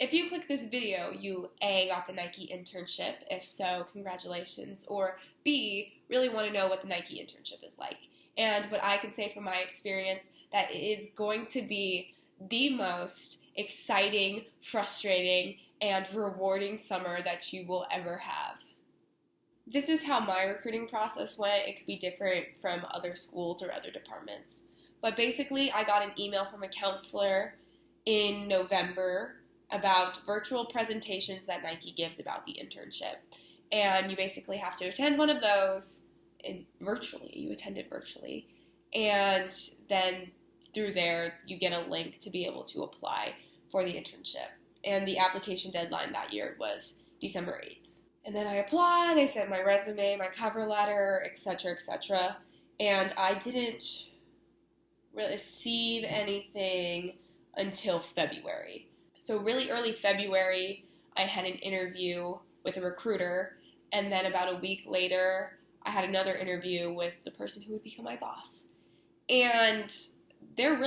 If you click this video, you A, got the Nike internship. If so, congratulations. Or B, really want to know what the Nike internship is like. And what I can say from my experience, that it is going to be the most exciting, frustrating, and rewarding summer that you will ever have. This is how my recruiting process went. It could be different from other schools or other departments. But basically, I got an email from a counselor in November about virtual presentations that Nike gives about the internship. And you basically have to attend one of those virtually. You attend it virtually. And then through there, you get a link to be able to apply for the internship. And the application deadline that year was December 8th. And then I applied, I sent my resume, my cover letter, etc., etc. And I didn't receive anything until February. So really early February, I had an interview with a recruiter, and then about a week later, I had another interview with the person who would become my boss. And their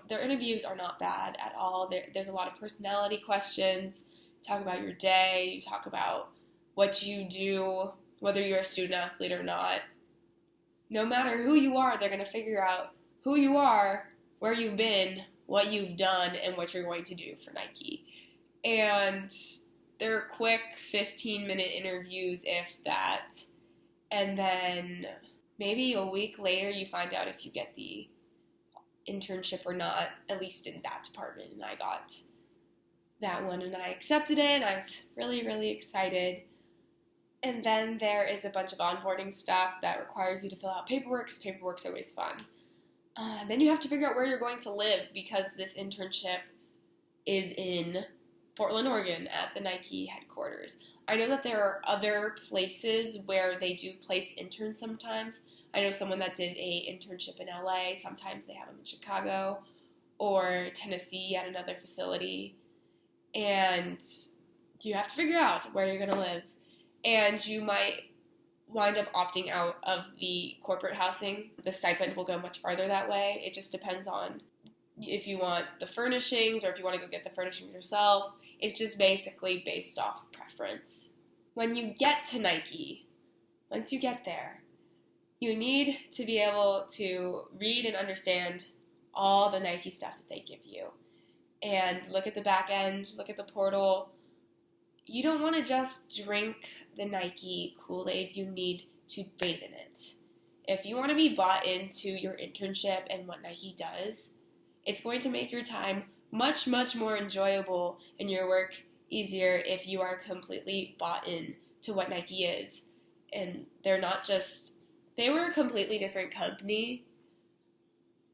interviews are not bad at all. There's a lot of personality questions. You talk about your day, you talk about what you do, whether you're a student athlete or not. No matter who you are, they're going to figure out who you are, where you've been, what you've done, and what you're going to do for Nike. And they're quick 15-minute interviews, if that. And then maybe a week later you find out if you get the internship or not, at least in that department. And I got that one and I accepted it, and I was really, really excited. And then there is a bunch of onboarding stuff that requires you to fill out paperwork, because paperwork's always fun. Then you have to figure out where you're going to live, because this internship is in Portland, Oregon at the Nike headquarters. I know that there are other places where they do place interns sometimes. I know someone that did a internship in LA. Sometimes they have them in Chicago or Tennessee at another facility. And you have to figure out where you're going to live. And you might wind up opting out of the corporate housing. The stipend will go much farther that way. It just depends on if you want the furnishings or if you want to go get the furnishings yourself. It's just basically based off preference. When you get to Nike, once you get there, you need to be able to read and understand all the Nike stuff that they give you. And look at the back end, look at the portal. You don't want to just drink the Nike Kool-Aid, you need to bathe in it. If you want to be bought into your internship and what Nike does, it's going to make your time much, much more enjoyable and your work easier if you are completely bought in to what Nike is. And they were a completely different company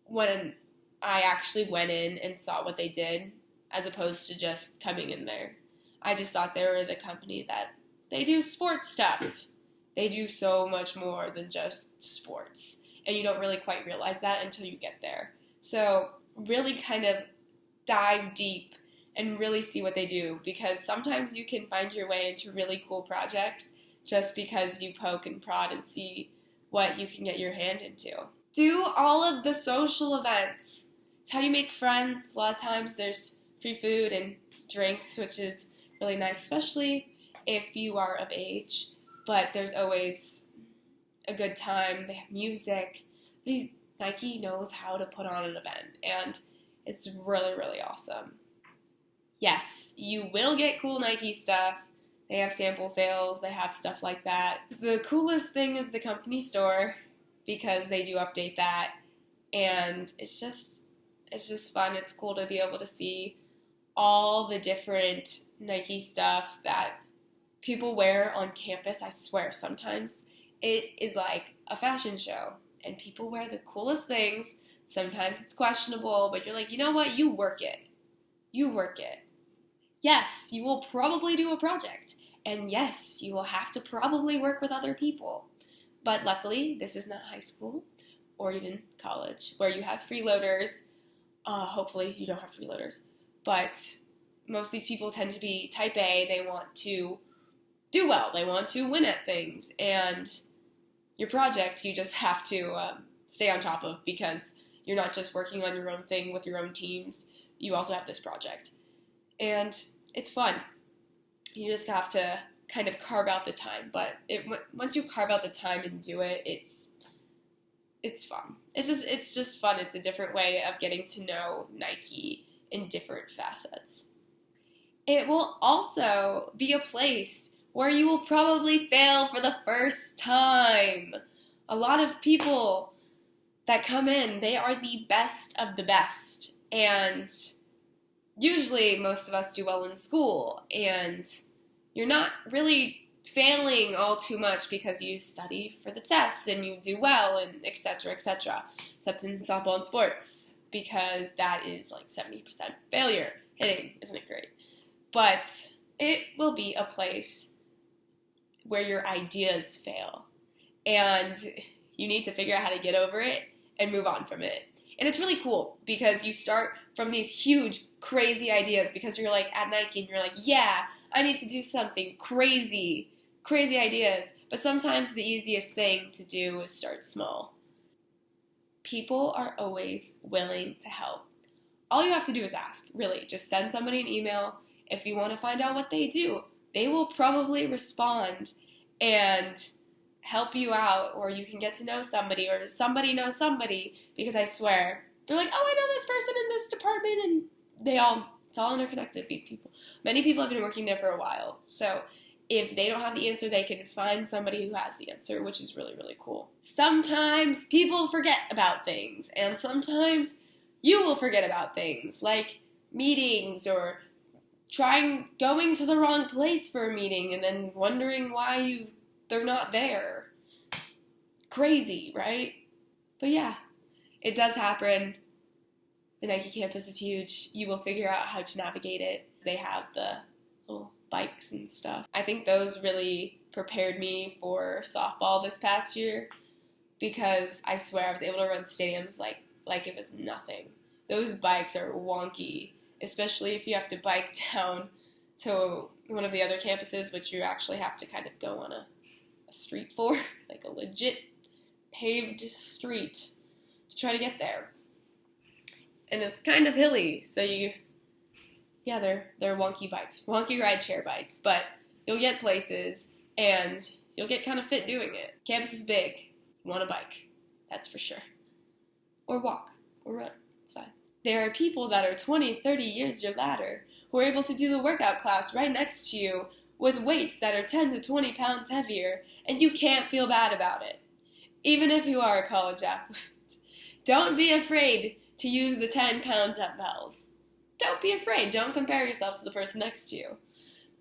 when I actually went in and saw what they did, as opposed to just coming in there. I just thought they were the company that they do sports stuff. They do so much more than just sports. And you don't really quite realize that until you get there. So really kind of dive deep and really see what they do, because sometimes you can find your way into really cool projects just because you poke and prod and see what you can get your hand into. Do all of the social events. It's how you make friends. A lot of times there's free food and drinks, which is really nice, especially if you are of age. But there's always a good time. They have music. Nike knows how to put on an event, and it's really, really awesome. Yes, you will get cool Nike stuff. They have sample sales. They have stuff like that. The coolest thing is the company store, because they do update that, and it's just fun. It's cool to be able to see all the different Nike stuff that people wear on campus. I swear, sometimes it is like a fashion show, and people wear the coolest things. Sometimes it's questionable, but you're like, you know what? You work it. You work it. Yes, you will probably do a project, and yes, you will have to probably work with other people. But luckily, this is not high school or even college where you have freeloaders. Hopefully, you don't have freeloaders. But most of these people tend to be type A. They want to do well. They want to win at things. And your project, you just have to stay on top of, because you're not just working on your own thing with your own teams. You also have this project. And it's fun. You just have to kind of carve out the time. But once you carve out the time and do it, it's fun. It's just fun. It's a different way of getting to know Nike in different facets. It will also be a place where you will probably fail for the first time. A lot of people that come in, they are the best of the best. And usually most of us do well in school, and you're not really failing all too much because you study for the tests and you do well and etc., etc., except in softball and sports, because that is like 70% failure. Hitting, isn't it great? But it will be a place where your ideas fail, and you need to figure out how to get over it and move on from it. And it's really cool because you start from these huge, crazy ideas because you're like at Nike and you're like, yeah, I need to do something crazy ideas. But sometimes the easiest thing to do is start small. People are always willing to help. All you have to do is ask, really. Just send somebody an email. If you want to find out what they do, they will probably respond and help you out, or you can get to know somebody, or somebody knows somebody, because I swear, they're like, oh, I know this person in this department, and it's all interconnected, these people. Many people have been working there for a while, so if they don't have the answer, they can find somebody who has the answer, which is really, really cool. Sometimes people forget about things, and sometimes you will forget about things, like meetings, or going to the wrong place for a meeting, and then wondering why they're not there. Crazy, right? But yeah, it does happen. The Nike campus is huge. You will figure out how to navigate it. They have the little bikes and stuff. I think those really prepared me for softball this past year, because I swear I was able to run stadiums like it was nothing. Those bikes are wonky, especially if you have to bike down to one of the other campuses, which you actually have to kind of go on a street for, like a legit paved street to try to get there. And it's kind of hilly, so they're wonky bikes, wonky rideshare bikes, but you'll get places and you'll get kind of fit doing it. Campus is big. You want a bike, that's for sure. Or walk, or run, it's fine. There are people that are 20, 30 years your ladder who are able to do the workout class right next to you with weights that are 10 to 20 pounds heavier, and you can't feel bad about it, even if you are a college athlete. Don't be afraid to use the 10-pound dumbbells. Don't be afraid. Don't compare yourself to the person next to you.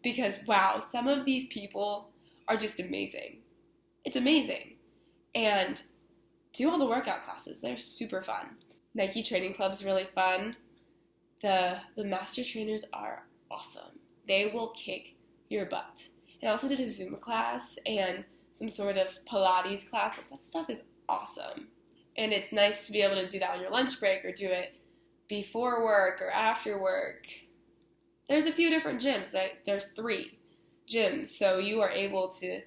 Because, wow, some of these people are just amazing. It's amazing. And do all the workout classes. They're super fun. Nike Training Club's really fun. The master trainers are awesome. They will kick your butt. And I also did a Zumba class and some sort of Pilates class. That stuff is awesome. And it's nice to be able to do that on your lunch break, or do it before work or after work. There's a few different gyms. There's 3 gyms, so you are able to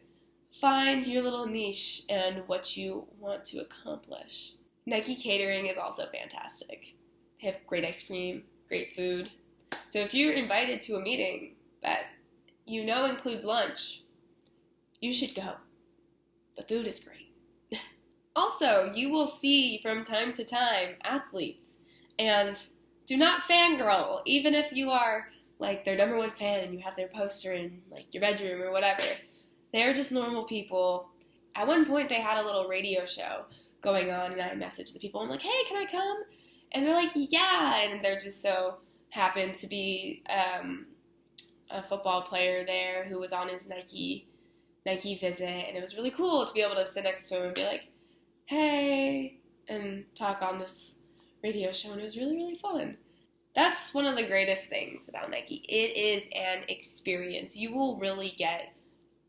find your little niche and what you want to accomplish. Nike Catering is also fantastic. They have great ice cream, great food. So if you're invited to a meeting that you know includes lunch, you should go. The food is great. Also, you will see from time to time athletes, and do not fangirl, even if you are like their number one fan and you have their poster in like your bedroom or whatever. They're just normal people. At one point they had a little radio show going on, and I messaged the people. I'm like, hey, can I come? And they're like, yeah. And they're just so happened to be a football player there who was on his Nike visit, and it was really cool to be able to sit next to him and be like, hey, and talk on this radio show, and it was really, really fun. That's one of the greatest things about Nike. It is an experience. You will really get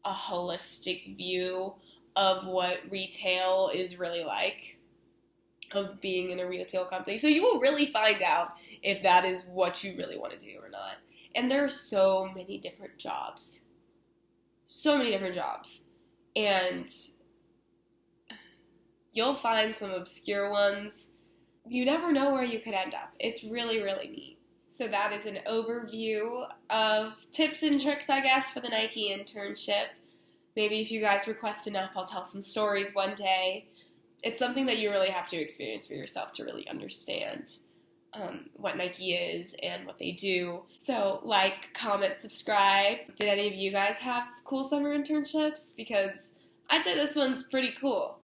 a holistic view of what retail is really like, of being in a retail company. So you will really find out if that is what you really want to do or not. And there are so many different jobs. So many different jobs. And you'll find some obscure ones. You never know where you could end up. It's really, really neat. So that is an overview of tips and tricks, I guess, for the Nike internship. Maybe if you guys request enough, I'll tell some stories one day. It's something that you really have to experience for yourself to really understand what Nike is and what they do. So like, comment, subscribe. Did any of you guys have cool summer internships? Because I'd say this one's pretty cool.